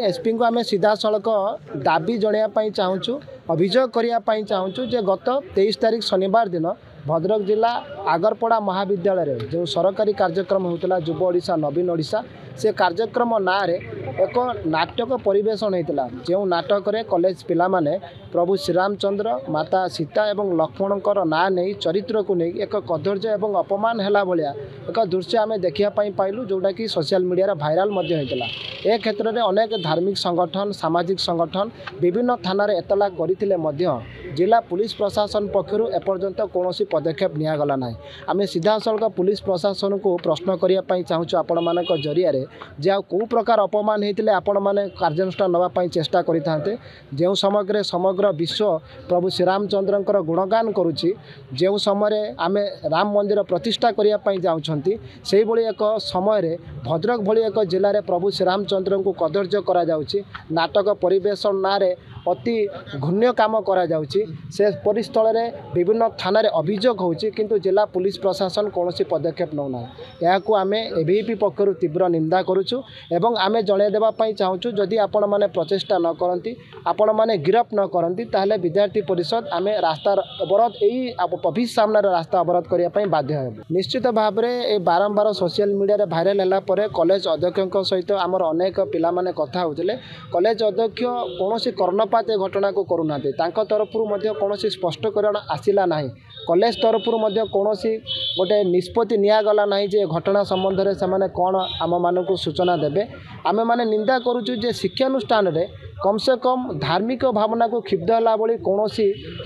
SP को आम सीधा सड़क दाबी जनवाई चाहूँ अभियोग करने चाहूँ जे गत 23 तारिख शनिवार दिन भद्रक जिला आगरपड़ा महाविद्यालय जो सरकारी कार्यक्रम होता युव ओडिशा नवीन ओडिशा से कार्यक्रम ना रे एक नाटक परिवेशन होता जो नाटक रे कॉलेज पिला माने प्रभु श्रीरामचंद्र माता सीता एवं लक्ष्मण ना नहीं चरित्र को नहीं एक कदर्य एवं अपमान है भाया एक दृश्य आम देखापी पाइलु जोटा कि सोशल मीडिया भाइराल होता ए क्षेत्र में अनेक धार्मिक संगठन सामाजिक संगठन विभिन्न थाना एतला करते जिला पुलिस प्रशासन पक्षर एपर्यंत कौन पदक्षेप निगला ना आम सीधा सड़क पुलिस प्रशासन को प्रश्न करने चाहूँ आपण मान जरिया जे आ कौ प्रकार अपमान होते आपण मैंने कार्यानुष्ठान नापी चेष्टा करते जो समग्र विश्व प्रभु श्रीरामचंद्र गुणगान करुच्ची जो समय आम राम मंदिर प्रतिष्ठा करने जाऊँगी से एक समय भद्रक भली एक जिले में प्रभु श्रीरामचंद्र को कदर्य करा जाउची नाटक परिवेशन ना अति घृण्य काम करा जाउची से परिस्थल विभिन्न थाना अभियोग होची किंतु जिला पुलिस प्रशासन कौन पदक्षेप नौना या आम एबीपी पक्षर तीव्र निंदा करुचु एवं आम जनईदेवाई चाहूँ जदि आपण मैंने प्रचेषा न करती आपण मैंने गिरफ्त न करती ताहले विद्यार्थी परिषद आम रास्ता अवरोध यही ऑफिस सामने रास्ता अवरोध करने बाध्य हेबु। निश्चित भाव में बारंबार सोशल मीडिया भाइराल है कॉलेज अध्यक्ष सहित आमर अनेक पिला माने कथा होते कॉलेज अध्यक्ष कौन कर्णपात घटना को करूना तरफ कौन स्पष्टीकरण आसला ना कॉलेज तरफ कौन गोटे निष्पत्ति निगला ना जे घटना संबंध में से कौन आम मान सूचना देवे आम मैंने निंदा करुचु जे शिक्षानुष्ठान रे कम से कम धार्मिक भावना को क्षुब्ध है भाई कौन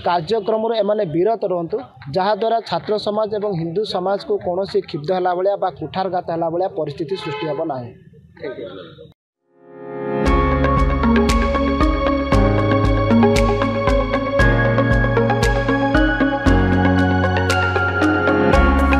कार्यक्रम एमाने विरत रुहतु जहाद्वारा छात्र समाज और हिंदू समाज को कौन क्षुब्ध है भाया कुठारघात है भाया परिस्थिति सृष्टि हेब ना।